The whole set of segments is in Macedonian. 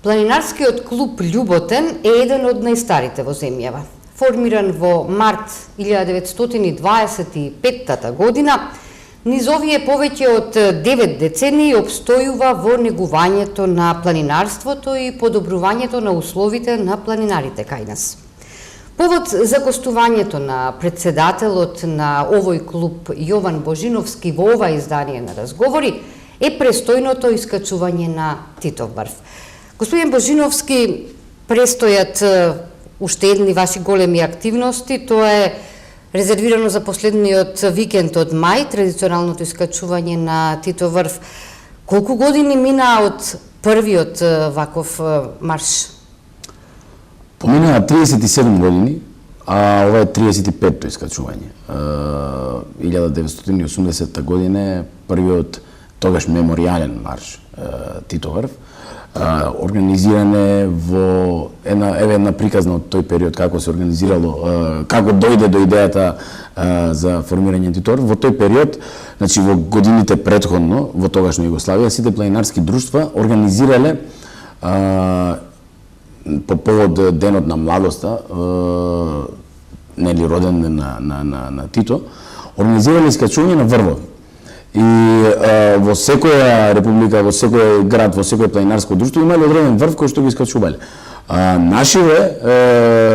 Планинарскиот клуб Љуботен е еден од најстарите во земјава. Формиран во март 1925 година, низ овие повеќе од 9 децении обстојува во негувањето на планинарството и подобрувањето на условите на планинарите кај нас. Повод за гостувањето на председателот на овој клуб Јован Божиновски во ова издание на Разговори е престојното искачување на Титов врв. Господин Божиновски, престојат уште едни ваши големи активности, тоа е резервирано за последниот викенд од мај, традиционалното искачување на Титов врв. Колку години мина од првиот ваков марш? Поминаа 37 години, а ова е 35-то искачување. 1980 година е првиот тогаш меморијален марш Титов врв. Организиране во една приказна од тој период како се организирало, како дојде до идејата за формирање Титов врв. Во тој период, значи во годините претходно во тогашна Југославија, сите планинарски друштва организирале по повод денот на младоста, нели роден ден на Тито, организирале искачување на врвови. И во секоја република, во секој град, во секој планинарско друштво имале одреден врв кој што го искачувале. Нашиве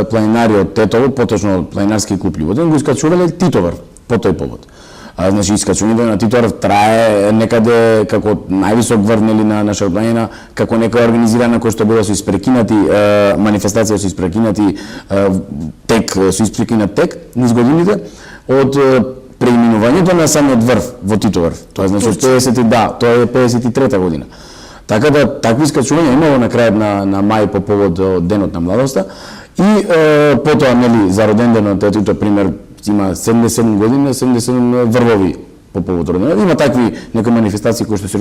планинари од Тетово, поточно планинарски клуб Љуботен, го искачувале Титов врв по тој повод. Значи искачувањето на Титов врв трае некаде како највисок врв нели на нашата планина, како некоја организирана кој што била со испрекинати манифестација, со испрекинати тек, со испрекинат тек низ годините од преименувањето на самиот врв во Титов врв. Тоа значи 53 година. Така да такви искачувања имало на крајот на мај по повод денот на младоста и потоа нели за роден денот, ето пример има 77 години, 77 врвови по повод роден. Има такви некои манифестации кои што се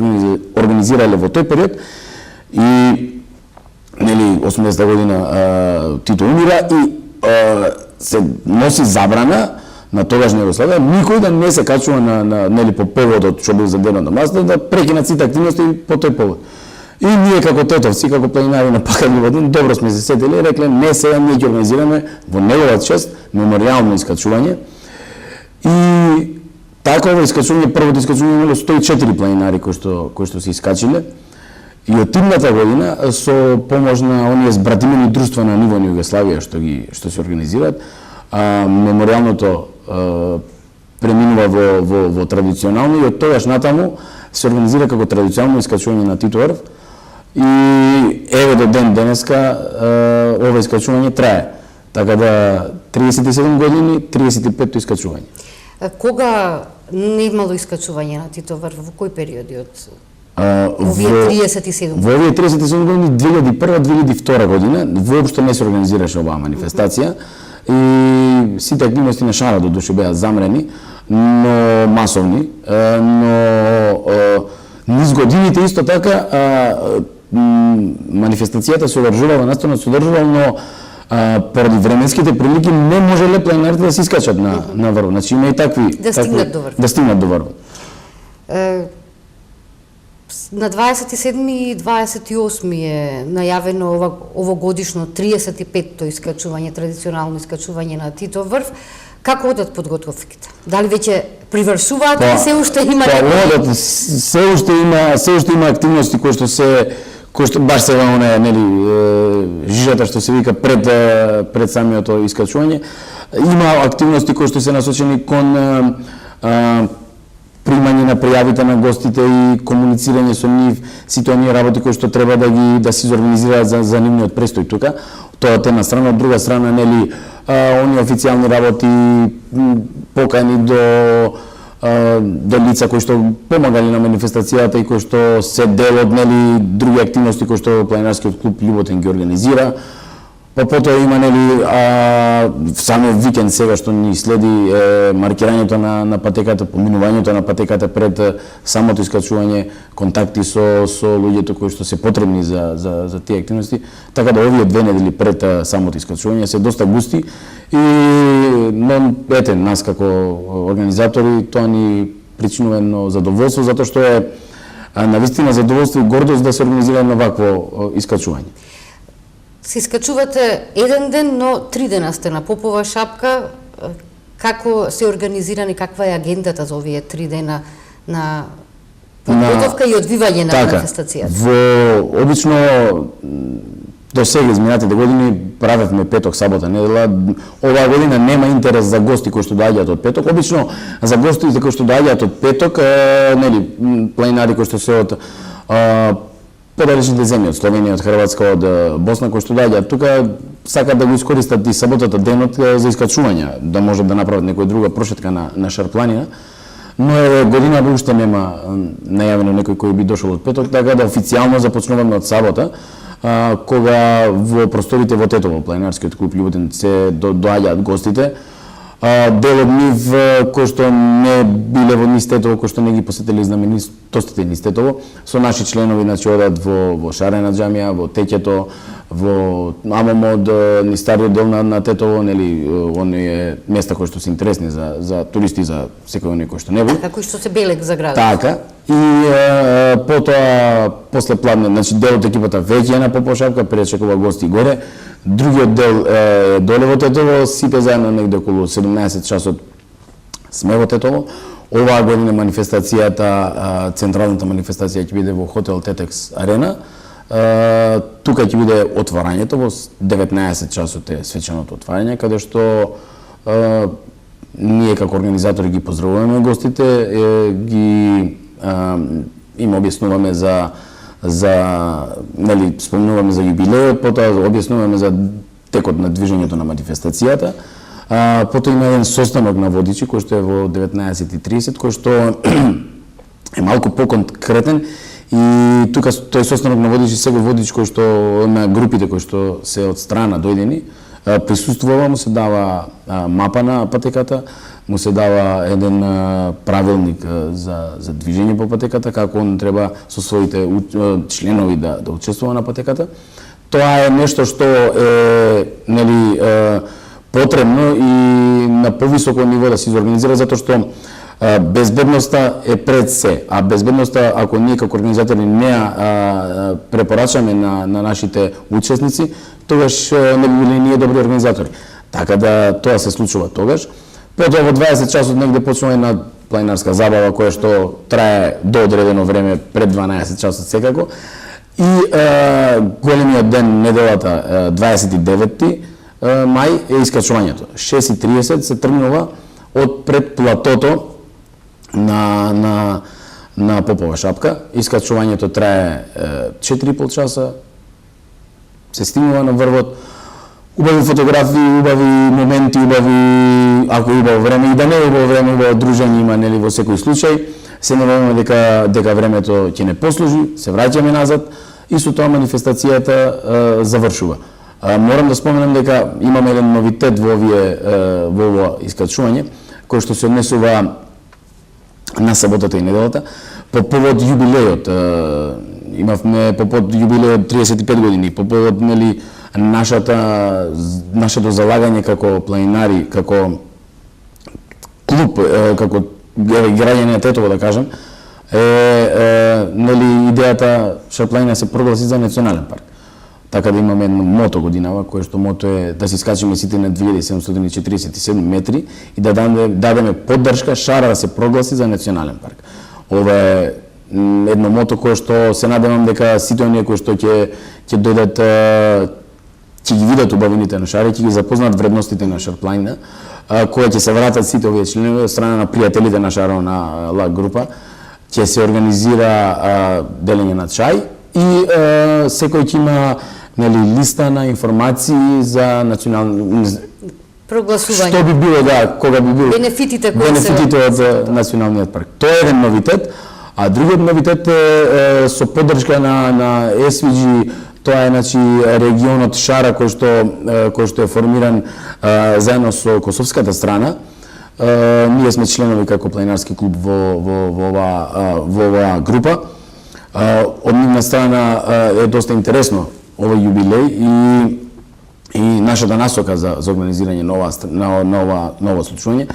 организирале во тој период и нели 80 година Тито умира и се носи забрана на тогашна Југославија никој да не се качува на нели по поводот што бил за денот на младоста, да прекинат сите активности по тој повод. И ние како тетовци, како планинари на Пака Љуботен, добро сме се сетили и рекле не сега ние ќе организираме во неговата чест меморијално искачување. И така ова искачување, првото искачување имало 104 планинари кои што се искачиле. И од тимната година со помош на оние збратимени друштва на ниво на Југославија што се организираат, меморијалното преминува во традиционално и од тогаш натаму се организира како традиционално искачување на Титов врв. И еве до ден денеска ова искачување трае. Така да 37 години, 35-то искачување. Кога не имало искачување на Титов врв, во кој периоди од овие 37 години? Во овие 37 години, 2001-2002 година, воопшто не се организираше оваа манифестација и сите активности на шара до душе беа замрени, но масовни, но низ годините исто така манифестацијата се одржувала, наставно се одржувала, но поради временските прилики не можеле планинарите да се искачат на врв. Значи има и такви да стигнат до врв. Да стигнат до врв. На 27 и 28 е најавено овогодишно 35-то искачување, традиционално искачување на Титов врв. Како одат подготовките? Дали веќе привршуваат или се уште има одат, се уште има активности кои што баш сега нели жижата што се вика пред самиот искачување. Има активности кои што се насочени кон примање на пријавите на гостите и комуницирање со нив, сите оние работи кои што треба да се организираат за нивниот престој тука. Тоа од една страна, од друга страна нели оние официјални работи покани до лица кои што помагали на манифестацијата и кои што се дел од нели други активности кои што планинарскиот клуб Љуботен ги организира. Па потоа има нели самиот викенд сега што ни следи маркирањето на патеката, поминувањето на патеката пред самото искачување, контакти со луѓето кои што се потребни за тие активности. Така да овие 2 недели пред самото искачување се доста густи и ете нас како организатори тоа ни причинува едно задоволство затоа што е навистина задоволство и гордост да се организира на вакво искачување. Се искачувате еден ден, но 3 дена сте на Попова шапка. Како се организирани, каква е агендата за овие 3 дена на подготовка и одвивање на манифестацијата? Обично до сега изминатите години правевме петок, сабота, недела. Оваа година нема интерес за гости кои што доаѓаат од петок. Обично за гостите кои што доаѓаат од петок, нели, планинари кои што се од подалечните земји, од Словенија, од Хрватска, од Босна, кои што доаѓаат тука, сакаат да го искористат и саботата денот за искачување, да можат да направат некоја друга прошетка на Шарпланина. Но година уште нема најавено некој кој би дошол од петок, така да официјално започнуваме од сабота, кога во просторите во Тетово, планинарскиот клуб Љуботен, се доаѓаат гостите. Дел од нив кои што не биле во низ Тетово, кои што не ги посетили знаменитостите низ Тетово, со наши членови, значи, одат во Шарена џамија, во Теќето, во Амомод, низ стариот дел на Тетово, нели, оние места кои што се интересни за туристи, за секој оној кој што не бил. Кои што се белег за градот. Така. И потоа после пладне, значи дел од екипата веќе е на Попова шапка, пречекува гости горе. Другиот дел е доле во Тетово, сите заедно негде околу 17 часот сме во Тетово. Оваа година манифестацијата, централната манифестација ќе биде во хотел Тетекс Арена. Тука ќе биде отварањето, во 19 часот е свеченото отварање, каде што ние како организатори ги поздравуваме гостите, им објаснуваме нели, спомнуваме за јубилеот, потоа објаснуваме за текот на движењето на манифестацијата. Потоа има еден состанок на водичи кој што е во 19:30, кој што е малку поконкретен и тука тој состанок на водичи, секој водич кој што на групите кои што се од страна дојдени присуствува, му се дава мапа на патеката, му се дава еден правилник за движење по патеката, како он треба со своите членови да учествува на патеката. Тоа е нешто што е, нели, потребно и на повисоко ниво да се изорганизира, затоа што безбедноста е пред се, а безбедноста, ако ние како организатори не препорачаме на нашите учесници, тогаш не би биле ние добри организатори. Така да тоа се случува тогаш. Потоа во 20 часот негде почнува една планинарска забава која што трае до одредено време пред 12 часот секако. И големиот ден, неделата, 29 мај е искачувањето. 6:30 се тргнува од пред платото на Попова шапка. Искачувањето трае 4,5 часа. Се стигнува на врвот. Убави фотографии, убави моменти, убави, ако убаво време, и да не е убаво време, убаво дружење има, нели, во секој случај. Се надеваме дека времето ќе не послужи, се враќаме назад и со тоа манифестацијата завршува. Морам да споменам дека имаме еден новитет во ова искачување, кој што се однесува на саботата и неделата, по повод јубилејот. Имавме по повод јубилејот 35 години, по повод, нели, нашето залагање како планинари, како клуб, како граѓани на Тетово, да кажем, нели, идејата Шарпланина се прогласи за национален парк. Така да имаме едно мото годинава, кое што мото е да се искачиме сите на 2747 метри и да дадеме поддршка Шара да се прогласи за национален парк. Ова е едно мото кое што се надевам дека сите оние кои што ќе дојдат, ќе ги видат убавините на Шара, ќе ги запознаат вредностите на Шарпланина, кои ќе се вратат сите овие членови од страна на пријателите на Шара на ла група, ќе се организира делење на чај и секој ќе има, нели, листа на информации за национално прогласување. Што би било, да, кога би било бенефитите од националниот парк. Тоа е еден новитет, а другиот новитет е со поддршка на SVG. Тоа е, значи, регионот Шара кој што е формиран заедно со косовската страна. Ние сме членови како планинарски клуб во оваа група. Од нивна страна е доста интересно овој јубилеј и нашата насока за организирање на ова случување.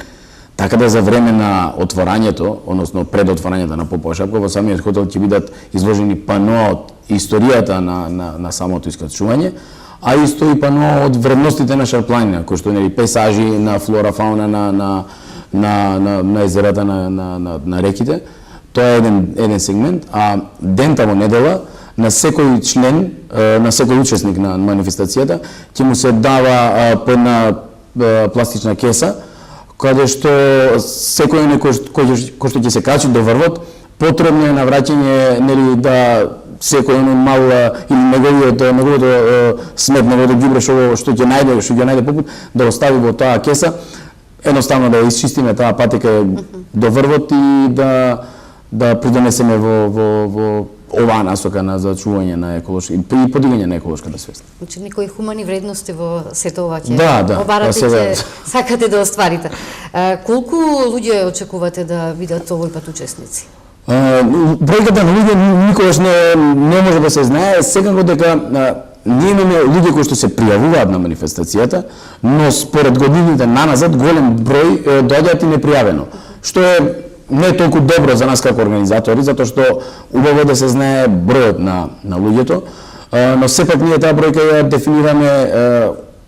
Така да за време на отворањето, односно пред отворањето на Попова шапка, во самиот хотел ќе бидат изложени паноа од историјата на самото искачување, а исто и паноа од вредностите на Шарпланина, кои што нели пейзажи на флора, фауна на езерата, на реките. Тоа е еден сегмент, а дента во недела на секој член, на секој учесник на манифестацијата ќе му се дава по една пластична кеса, каде што секој кој што ќе се качи до врвот, потребно е на враќање, нели, да секој мал или неговото смет, неговото ѓубре што ќе најде попут, да остави во таа кеса, едноставно да исчистиме таа патека до врвот и да придонесеме во оваа насока на зачување на еколошки и подигање на еколошката свест. Значи некои хумани вредности во сето ова ќе обарате ќе сакате да остварите. Колку луѓе очекувате да бидат овој пат учесници? Бројката на луѓе никогаш не може да се знае, секако дека ние имаме луѓе кои што се пријавуваат на манифестацијата, но според годините наназад голем број доаѓаат и непријавено, што е не е толку добро за нас како организатори, затоа што убаво да се знае бројот на луѓето, но сепак ние таа бројка ја дефинираме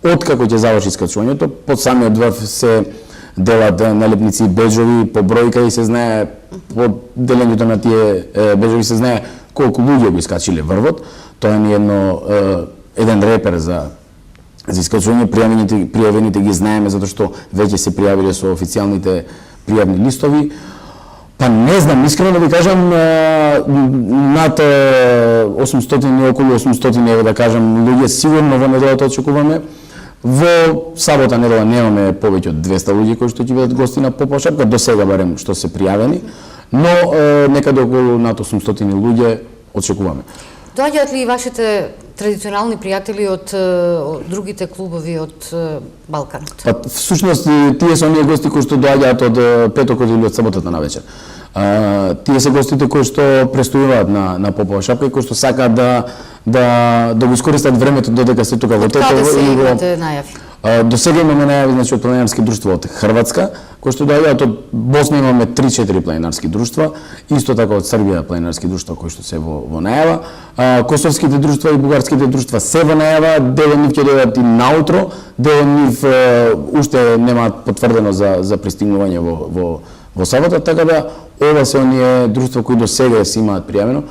откако ќе заврши искачувањето. Под самиот врв се делат налепници и беџови по бројка и се знае по делењето на тие беџови се знае колку луѓе го искачиле врвот. Тоа е еден репер за искачување. Пријавените ги знаеме затоа што веќе се пријавиле со официјалните пријавни листови. Па не знам, искрено да ви кажам, над 800, околу 800 евро да кажам, луѓе сигурно во неделата очекуваме. Во сабота недела немаме повеќе од 200 луѓе кои што ќе бидат гости на Попова шапка, до сега барем што се пријавени, но некаде околу над 800 луѓе очекуваме. Доаѓаат ли вашите традиционални пријатели од другите клубови од Балканот? Па всушност тие се оние гости кои што доаѓаат од петокот или од саботата на вечер. Тие се гостите кои што престојуваат на Попова шапка и кои што сакаат да го искористат времето додека се тука во Тетово. Каде се имате најави? До сега имаме најави, значи, од планинарски друштва од Хрватска, кои што доаѓаат од Босна, имаме 3-4 планинарски друштва, исто така од Србија планинарски друштва кои што се во најава. Косовските друштва и бугарските друштва се во најава, дел од нив ќе дојдат и наутро, дел од нив уште немаат потврдено за пристигнување во сабота, така да ова се оние друштва кои до сега се имаат пријавено.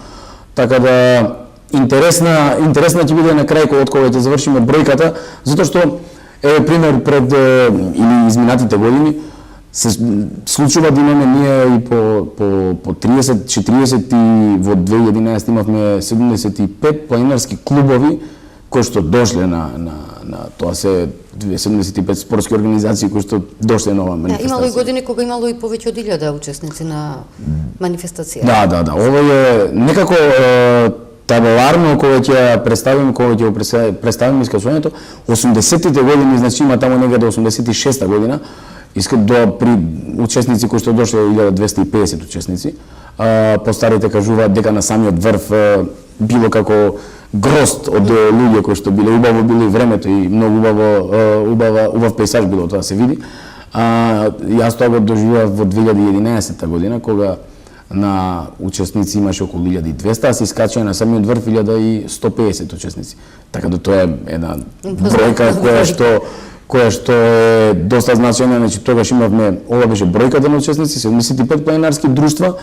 Така да интересна ќе биде на крај од кога ќе завршиме бројката, затоа што пример пред или изминатите години се случува да имаме ние и по 30-40 и во 2011 имавме 75 планинарски клубови кои што дошле на тоа се 75 спортски организации кои што дошле на оваа манифестација. Имало и години кога имало и повеќе од 1000 учесници на манифестација. Да. Ова е некако табеларно кога ќе представиме искачувањето, 80-тите години, значи има таму некаде 86-та година, при учесници кои што дошле 1250 учесници, постарите кажуваат дека на самиот врв било како грост од луѓе кои што биле, убаво било и времето и многу убав пейзаж било, тоа се види. Јас тоа го доживеав во 2011 година, кога на учесници имаше околу 1200, а се искачаа на самиот врв 1150 учесници. Така да тоа е една бројка која што е доста значајна, значи тогаш имавме, ова беше бројката на учесници, 75 планинарски друштва,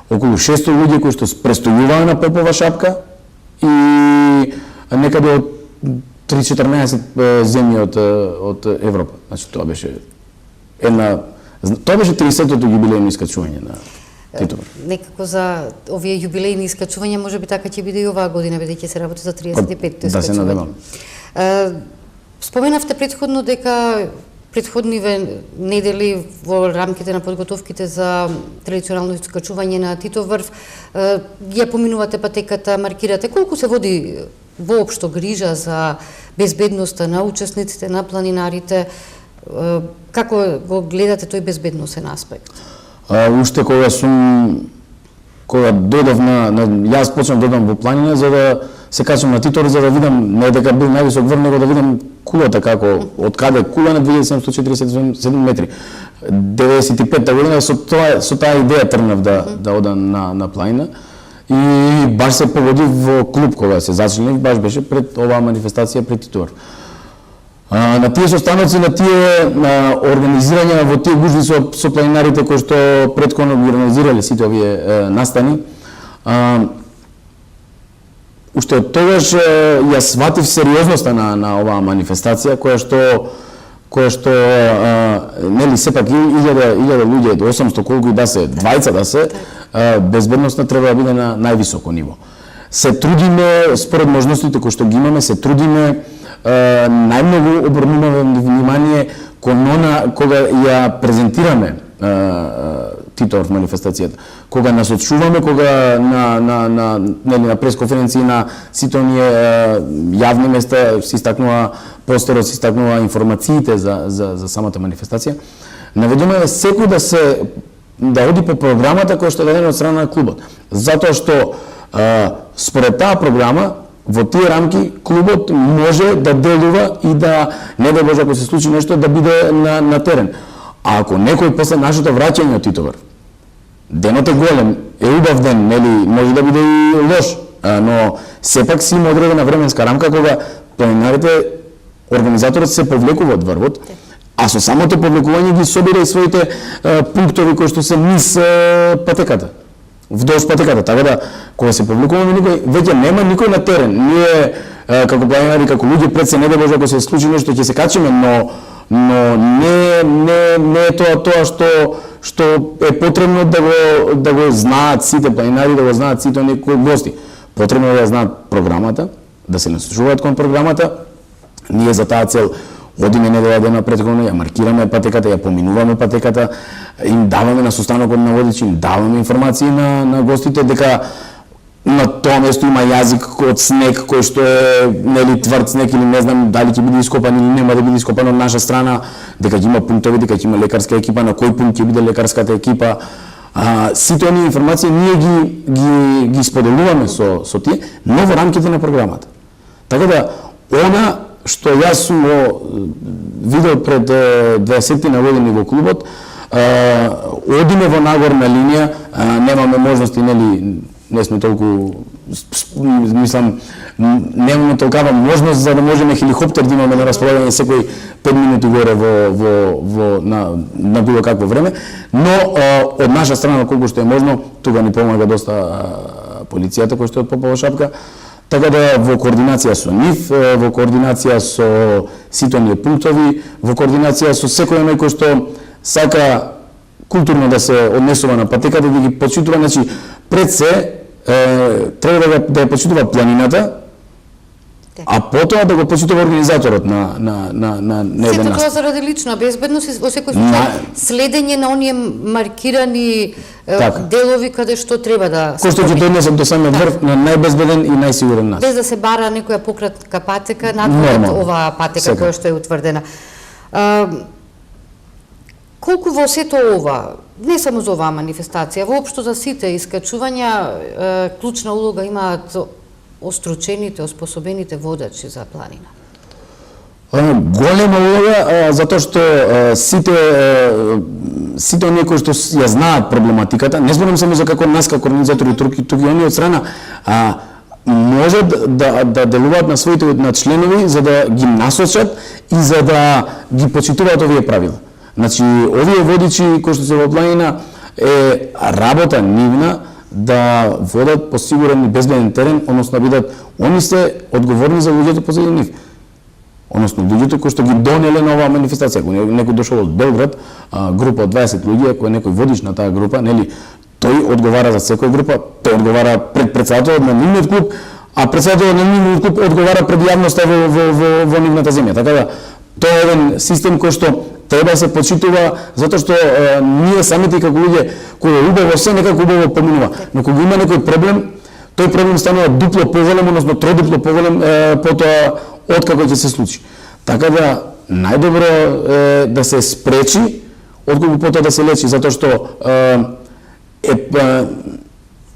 околу 600 луѓе кои што престојуваа на Попова шапка и некаде од 3-14 земји од Европа. Значи тоа беше 30-тото јубилејно искачување на Титовар. Некако за овие јубилејни искачувања можеби така ќе биде и оваа година, бидејќи се работи за 35-то искачување. Да се надевам. Споменавте претходно дека претходниве недели во рамките на подготовките за традиционално искачување на Титовар ја поминувате патеката, маркирате. Колку се води воопшто грижа за безбедноста на учесниците, на планинарите? Како го гледате тој безбедносен аспект? Уште кога додав јас почнав да одам во планина за да се качам на Титор за да видам не дека бил највисок врв, него да видам кулата како од каде кула на 2747 метри. 95-та година со таа идеја тргнав да одам на планина и баш се погодив во клуб кога се зачленив, баш беше пред оваа манифестација пред Титор. На тие состаноци, на тие организирања во тие гужви со планинарите кои што претходно ги организирале сите овие настани, уште од тогаш ја сватив сериозноста на оваа манифестација која што нели сепак 1000 луѓе, 800 колку и да се, двајца да се, безбедноста треба да биде на највисоко ниво. Се трудиме според можностите кои што ги имаме, се трудиме најмногу обрнуваме внимание кога ја презентираме Титор манифестацијата, кога насочуваме, кога на пресконференции на сите оние јавни места се истакнува постерот, се истакнува информациите за самата манифестација. Наведуваме секој да оди по програмата која што е дадена од страна на клубот, затоа што според таа програма во тие рамки клубот може да делува и да не да може ако се случи нешто да биде на терен. А ако некој после нашето враќање од Титовар, денот е голем, е убав ден, нели, може да биде и лош, но сепак си има одредена временска рамка кога планинарите, организаторот се повлекува од врвот, а со самото повлекување ги собира и своите пунктови кои што се низ патеката, вдолж патеката, така да кога се повлекуваме никој, веќе нема никој на терен. Ние како планинари, како луѓе пред се не да може ако се случи нешто ќе се качиме, но не е тоа што е потребно да го знаат сите планинари, да го знаат сите оние гости. Потребно е да знаат програмата, да се насочуваат кон програмата. Ние за таа цел одиме недела дена претходно, ја маркираме патеката, ја поминуваме патеката, им даваме на состанокот на водичи, им даваме информации на гостите дека на тоа место има јазик од снег кој што е нели тврд снег или не знам дали ќе биде ископан или нема да биде ископан од наша страна, дека ќе има пунктови, дека ќе има лекарска екипа, на кој пункт ќе биде лекарската екипа. Сите оние информации ние ги споделуваме со тие, но во рамките на програмата. Така да, она што јас сум видел пред 20 на години во клубот, одиме во нагорна линија, немаме можности, нели, не сме толку, мислам, немаме толкава можност за да можеме хеликоптер да имаме на располагање секој 5 минути горе на било какво време, но од наша страна колку што е можно, тука ни помага доста полицијата која што е од Попова шапка, така да во координација со нив, во координација со сите оние пунктови, во координација со секој оној кој што сака културно да се однесува на патеката, да ги почитува, значи пред се треба да ја почитува планината, а потоа да го почитува организаторот на еден Сето настан. тоа заради лична безбедност и во секој случај следење на оние маркирани делови каде што треба да се Кој што ќе донесат до самиот врв на најбезбеден и најсигурен начин. без да се бара некоја пократка патека надвор од оваа патека која што е утврдена. Колку во сето ова, не само за оваа манифестација, воопшто за сите искачувања, клучна улога имаат остручените, оспособените водачи за планина? Голема улога, затоа што сите оние кои што ја знаат проблематиката, не зборам само за како нас како организатори, туку и оние од страна, можат да делуваат на своите членови за да ги насочат и за да ги почитуваат овие правила. Значи, овие водичи кои што се во планина е работа нивна да водат по сигурен и безбеден терен, односно бидат они се одговорни за луѓето позади нив. Односно луѓето кои што ги донеле на оваа манифестација, ако некој дошол од Белград, група од 20 луѓе, ако е некој водич на таа група, нели, тој одговара за секоја група, тој одговара пред претседателот на нивниот клуб, а претседателот на нивниот клуб одговара пред јавноста во нивната земја. Така да, тоа е еден систем кој што треба да се почитува, затоа што ние самите како луѓе, кој е убаво се, некако убаво поминува. Но кога има некој проблем, тој проблем станува дупло поголем, односно тroduplo поголем потоа откако ќе се случи. Така да, најдобро е да се спречи, отколку потоа да се лечи, затоа што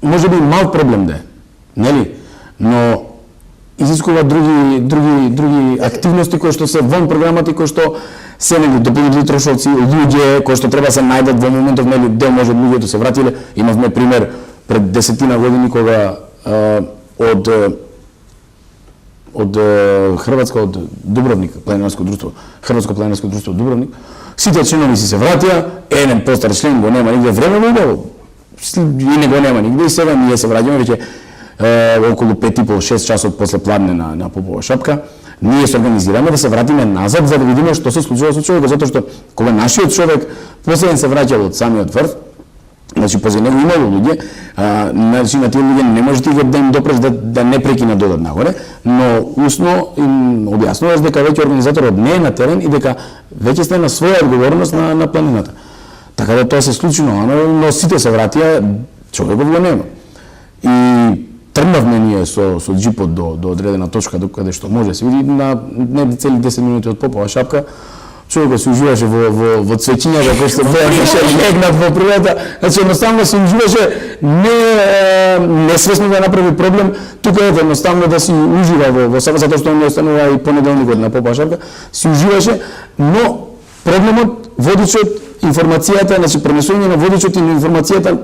може би мал проблем да е, нели? Но изискува други активности кои што се вон програмата и кои што се нели дополнителни трошоци, луѓе кои што треба се најдат во моментов, нели дел може луѓето се вратиле. Имавме пример пред 10 години кога од Хрватска, од Дубровник, планинарско друштво, Хрватско планинарско друштво Дубровник, сите членови си се вратија, еден постар член го нема нигде, време убаво, и не го нема нигде, и сега ние се враќаме веќе околу 5,5-6 часот после пладне на Попова шапка. Ние се организираме да се вратиме назад за да видиме што се случува со човекот, затоа што кога нашиот човек последен се враќал од самиот врв, значи позади него имало луѓе, значи на тие луѓе не можете да им допреш да не прекинат додат нагоре, но усно им објаснуваш дека веќе организаторот не е на терен и дека веќе сте на своја одговорност на планината. Така да тоа се случило, но сите се вратија, човекот го нема. И тргнавме ние со джипот до одредена точка каде што може да се види на не цели 10 минути од Попова шапка. Човекот се уживаше во цвеќињата кои што беа легнат во природата, значи едноставно се уживаше несвесно да направи проблем, тука е едноставно да си ужива во само затоа што не останува и понеделникот на Попова шапка, си уживаше, но проблемот водичот информацијата, значи пренесување на водичот и на информацијата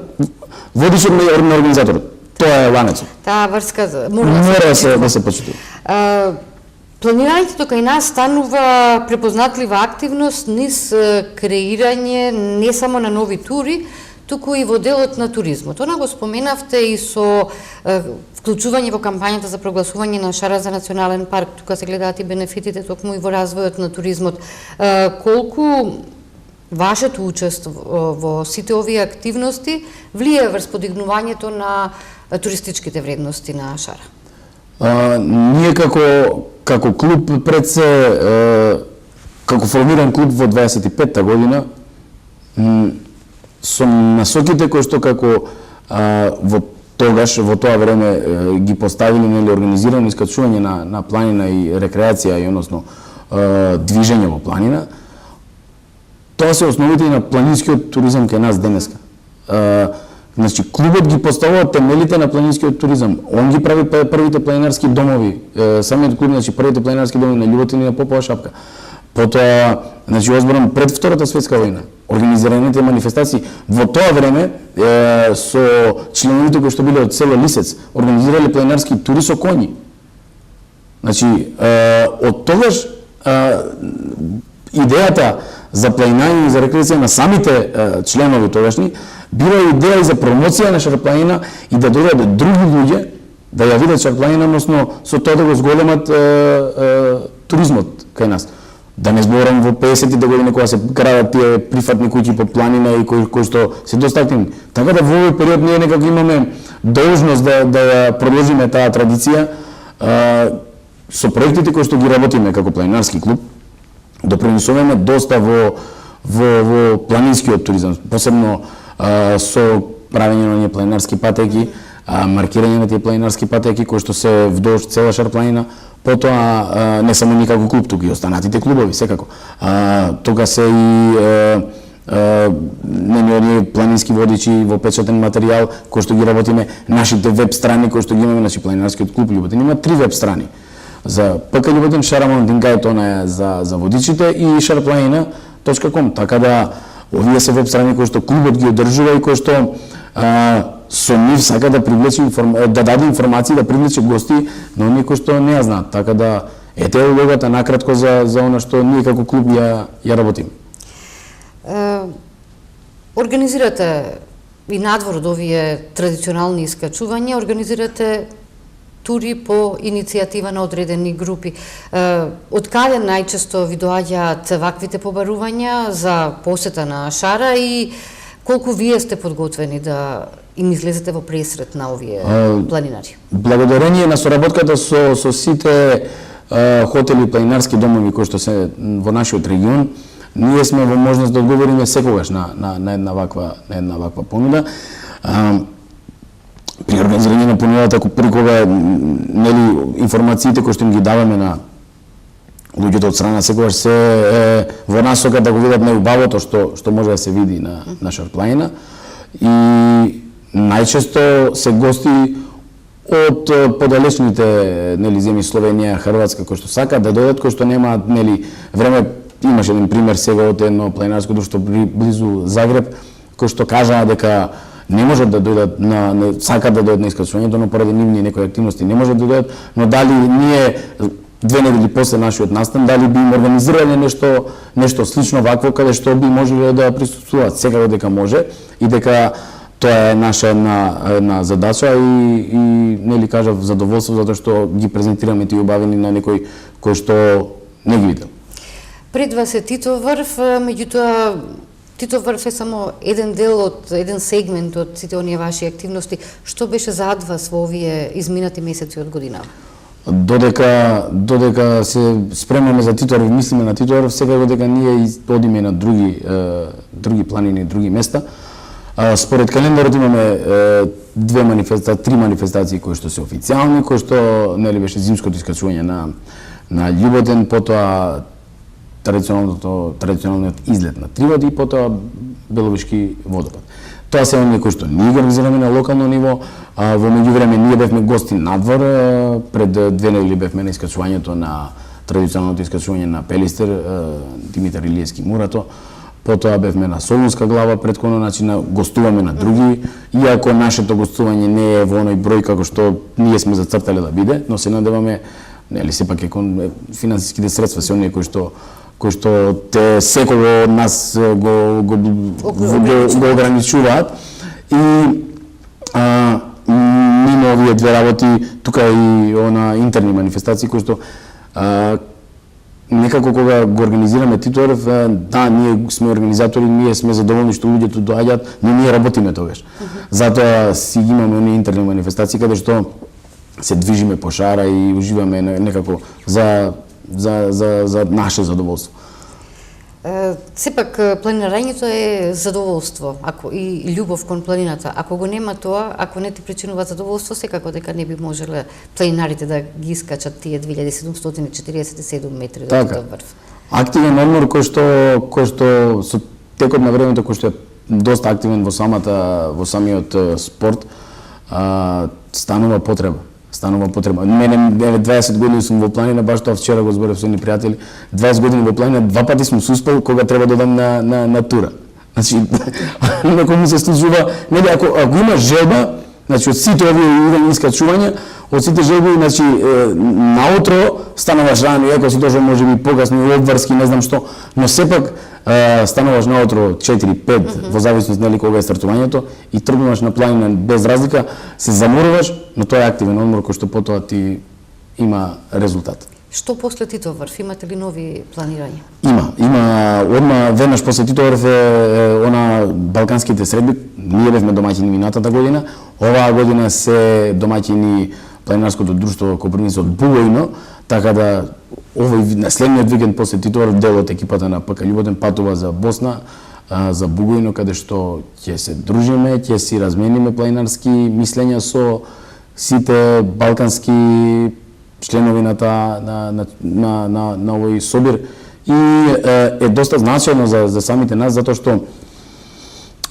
водичот на организаторот. Тоа е ланецот. Таа врска мора да се почитува. Планирањето кај нас станува препознатлива активност низ креирање не само на нови тури, туку и во делот на туризмот. Она го споменавте и со вклучување во кампањата за прогласување на Шара за национален парк, тука се гледаат и бенефитите токму и во развојот на туризмот. Колку вашето учество во сите овие активности влие врз подигнувањето на туристичките вредности на Шара? Ние како клуб пред се како формиран клуб во 25-та година со насоките кои што како во тоа време ги поставили нели организирано искачување на планина и рекреација и односно движење во планина. Тоа се основите и на планинскиот туризам кај нас денеска. Значи, клубот ги поставува темелите на планинскиот туризам. Он ги прави првите планинарски домови. Самиот клуб, значи, првите планинарски домови на Љуботина и на Попова шапка. Потоа, значи, озборам пред Втората светска војна, организираните манифестации. Во тоа време, со членовите кои што биле од село Лисец, организирале планинарски тури со коњи. Значи, од тогаш, идејата за планинање и за рекреација на самите членови тогашни била идеја и за промоција на Шарпланина и да дојдат други луѓе да ја видат Шарпланина, односно со тоа да го зголемат туризмот кај нас. Да не зборам во 50-тите години кога се градат тие прифатни куќи по планина и кои што се доста активни. Така да во овој период ние некако имаме должност да ја продолжиме таа традиција со проектите кои што ги работиме како планинарски клуб, допринесуваме доста во планинскиот туризам, посебно со правење на планинарски патеки, маркирање на тие планинарски патеки кои што се вдолж цела Шарпланина, потоа не само никако клуб, туку и останатите клубови секако. Тога се и оние планински водичи во печатен материјал кои што ги работиме, нашите веб страни кои што ги имаме, значи планинарскиот клуб Љуботин има 3 веб страни. За ПК Љуботин, Шарамон Дингајт, она е за водичите и шарпланина.com, така да овие се веб страни кои што клубот ги одржува и кои што со нив сака да привлече да даде информации, да привлече гости на оние кои што не ја знаат. Така да ете е улогата накратко за она што ние како клуб ја работиме. Организирате и надвор од овие традиционални искачувања, организирате тури по иницијатива на одредени групи. Од каде најчесто ви доаѓаат ваквите побарувања за посета на Шара и колку вие сте подготвени да им излезете во пресрет на овие планинари? Благодарение на соработката со сите хотели и планинарски домови кои што се во нашиот регион, ние сме во можност да одговориме секогаш на една ваква понуда. При организирање на понудата, при кога нели информациите кои што им ги даваме на луѓето од страна секогаш се во насока да го видат најубавото што може да се види на Шарпланина и најчесто се гости од подалечните нели земји Словенија, Хрватска, кои што сакаат да дојдат, кои што немаат нели време. Имаше еден пример сега од едно планинарско друштво близу Загреб, кои што кажаа дека не можат да дојдат сакаат да дојдат на искачувањето, но поради нивни некои активности не можат да дојдат, но дали ние 2 недели после нашиот настан, дали би им организирале нешто слично вакво, каде што би можеле да присуствуваат. Секако дека може и дека тоа е наша една задача и нели кажав задоволство затоа што ги презентираме тие убавини на некој кој што не ги видел. Пред вас е Титоврв, меѓутоа Титоврв е само еден дел од еден сегмент од сите оние ваши активности. Што беше зад вас во овие изминати месеци од година? Додека се спремаме за Титоврв, мислиме на Титоврв, секако дека ние одиме на други планини, други места. Според календарот имаме 3 манифестации кои што се официјални, кои што нели беше зимското искачување на Љуботен, потоа традиционалниот излет на Тривот и потоа Беловишки водопад. Тоа се оние кои што ние организираме на локално ниво, во меѓувреме ние бевме гости надвор, пред 2 недели бевме на искачувањето на традиционалното искачување на Пелистер, Димитар Илиевски Мурато, потоа бевме на Солунска глава, предходно значи гостуваме на други, иако нашето гостување не е во оној број како што ние сме зацртале да биде, но се надеваме, нели сепак е кон финансиските средства се оние кои што те секој од нас го ограничуваат и мимо овие 2 работи тука и она интерни манифестации кои што некако кога го организираме Титоврв, да, ние сме организатори, ние сме задоволни што луѓето доаѓаат, но ние работиме тогаш. Затоа си имаме оние интерни манифестации каде што се движиме по шара и уживаме некако за наше задоволство. Сепак планирањето е задоволство, и љубов кон планината. Ако го нема тоа, ако не ти причинува задоволство, секако дека не би можеле планинарите да ги искачат тие 2747 метри до Титоврв. Активен одмор кој што со текот на времето кој што е доста активен во самиот спорт, станува потреба. Мене 20 години сум во планина, баш тоа вчера го зборев со едни пријатели, 20 години во планина, 2 пати сум се успел кога треба да одам на тура. Значи, некој ми се случува, нели ако има желба, значи од сите овие идења искачувања, од сите желби, значи наутро стануваш рано, иако си дошол можеби покасно и обврски, не знам што, но сепак стануваш наутро 4-5 во зависност нели кога е стартувањето и тргнуваш на планина без разлика, се заморуваш, но тоа е активен одмор кој што потоа ти има резултат. Што после Титоврв, имате ли нови планирања? Има одма веднаш после Титоврв она балканските средби, ние бевме домаќини минатата година, оваа година се домаќини планинарското друштво Копрница од Бугајно, така да овој следниот викенд после Титоврв дел од екипата на ПК Љуботен патува за Босна, за Бугајно, каде што ќе се дружиме, ќе си размениме планинарски мислења со сите балкански членови на овој собир и е доста значајно за самите нас затоа што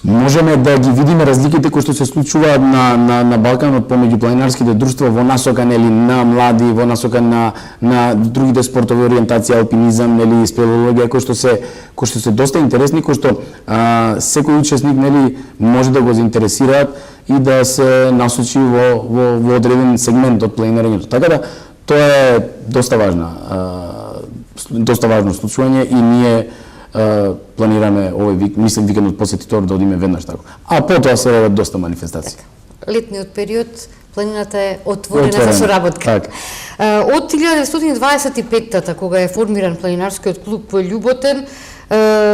можеме да ги видиме разликите кои што се случуваат на Балканот помеѓу планинарските друштва во насока нели на млади, во насока на другите спортови ориентација, алпинизам, нели спелеологија кои што се доста интересни, кои што секој учесник нели може да го заинтересираат и да се насочи во одреден сегмент од планирањето. Така да тоа е доста важно случување и ние планираме овој викендот после Титоврв да одиме веднаш така. А потоа се родат доста манифестации. Летниот период планината е отворена за соработка. Так. Од 1925-та, кога е формиран планинарскиот клуб Љуботен,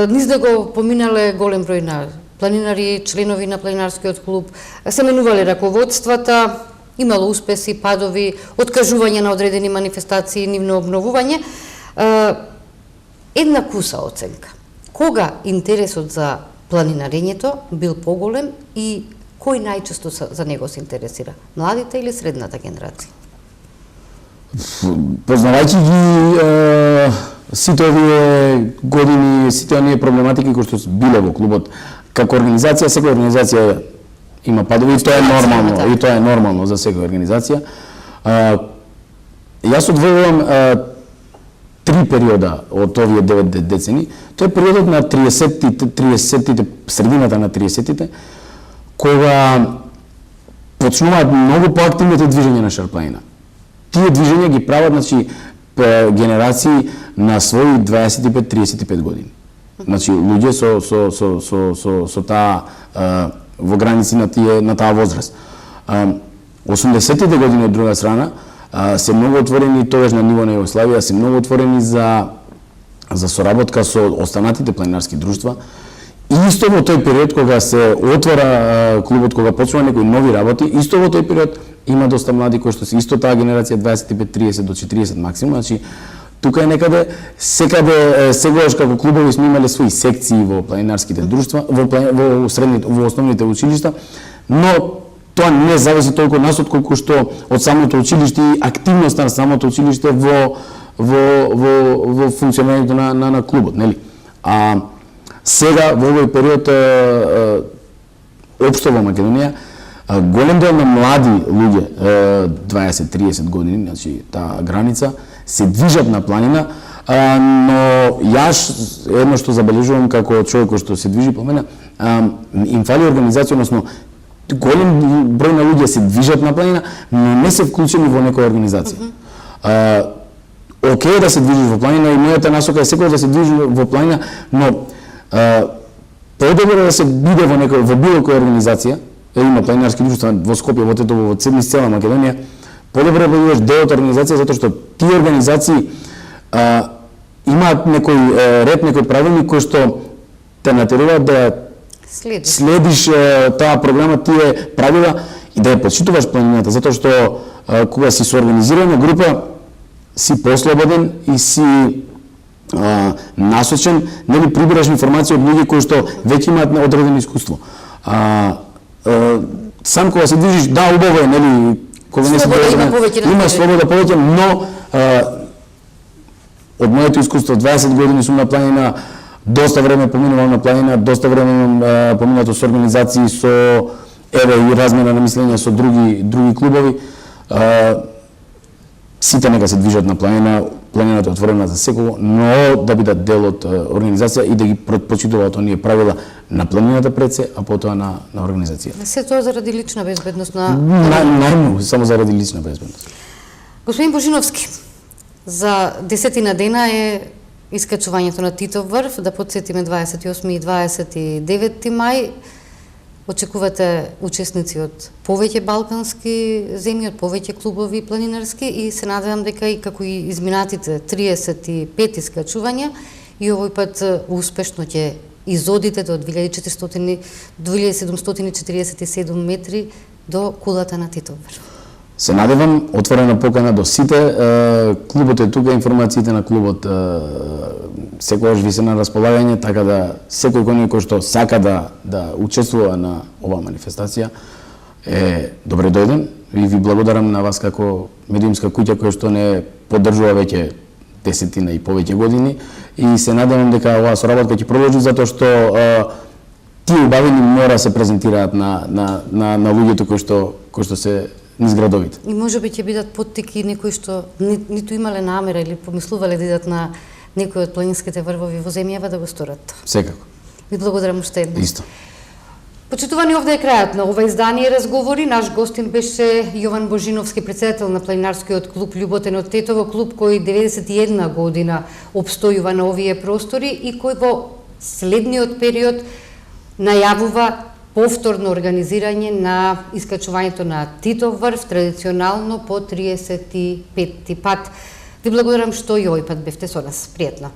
низ него поминале голем број на планинари, членови на планинарскиот клуб, се менувале раководствата, имало успеси, падови, откажување на одредени манифестации, нивно обновување. Една куса оценка. Кога интересот за планинарењето бил поголем и кој најчесто за него се интересира? Младите или средната генерација? Познавајќи ги сите овие години, сите оние проблематики кои што биле во клубот, како организација, секоја организација има падови и тоа е нормално, и тоа е нормално за секоја организација. Јас одвојувам 3 периода од овие 9 децени. Тоа е периодот на 30-тите, средината на 30-тите, кога почнуваат многу поактивните движења на Шарпланина. Тие движења ги прават, значи, генерации на своји 25-35 години. Значи, луѓе со таа во граници на таа возраст. 80-тите години од друга страна се многу отворени, тогаш на ниво на Југославија, се многу отворени за соработка со останатите планинарски друштва. И исто во тој период кога се отвора клубот, кога почнува некои нови работи, исто во тој период има доста млади кои што се исто таа генерација 25-30 до 40 максимум, значи тука е некаде секаде сегогаш како клубови сме имале своји секции во планинарските друштва, во основните училишта, но тоа не зависи толку од нас отколку што од самото училиште и активноста на самото училиште во функционирањето на клубот, нели? Сега во овој период општо во Македонија голем дел на млади луѓе 20-30 години, значи таа граница, се движат на планина, но јас едно што забележувам како човек кој што се движи по мене, им фали организација, односно голем број на луѓе се движат на планина, но не се вклучени во некоја организација. Океј да се движиш во планина и мојата насока е секој да се движи во планина, но подобро да се биде во било која организација, има планинарски друштва во Скопје, во Тетово, во Црниц, цела Македонија, подобро да бидеш дел од организација затоа што тие организации имаат некој ред, некој правилник кој што те натеруваат да следиш таа програма, тие правила и да ја почитуваш планината, затоа што кога си со организирана група си послободен и си насочен, нели прибираш информација од луѓе кои што веќе имаат одредено искуство. Сам кога се движиш, да, убаво е, нели, кога не се има слобода повеќе, но од моето искуство 20 години сум на планина, доста време поминувам на планина, доста време имам поминато со организации, со и размена на мислења со други клубови. Сите нека се движат на планина, планината е отворена за секого, но да бидат дел од организација и да ги почитуваат оние правила на планината пред се, а потоа на организацијата. Се тоа заради лична безбедност најмногу, само заради лична безбедност. Господин Божиновски, за 10 дена е искачувањето на Титов врв, да потсетиме 28 и 29 мај. Очекувате учесници од повеќе балкански земји, од повеќе клубови планинарски и се надевам дека и како и изминатите 35 искачувања и овој пат успешно ќе изодите до 2747 метри до кулата на Титов врв. Се надевам, отворена покана до сите, клубот е тука, информациите на клубот секогаш ви се на располагање, така да секој кој што сака да учествува на оваа манифестација е добре дојден и ви благодарам на вас како медиумска куќа која што не поддржува веќе 10 и повеќе години и се надевам дека оваа соработка ќе продолжи затоа што тие убавини мора се презентираат на луѓето кои што се низ градовите. И можеби ќе бидат поттики некои што ниту имале намера или помислувале да идат на некои од планинските врвови во земјава да го сторат. Секако. Ви благодарам уште еднаш. Исто. Почитувани, овде е крајот на ова издание Разговори. Наш гостин беше Јован Божиновски, председател на планинарскиот клуб Љуботен од Тетово, клуб кој 91 година обстојува на овие простори и кој во следниот период најавува повторно организирање на искачувањето на Титов врв, традиционално по 35-ти пат. Ви благодарам што и овој пат бевте со нас. Пријатно.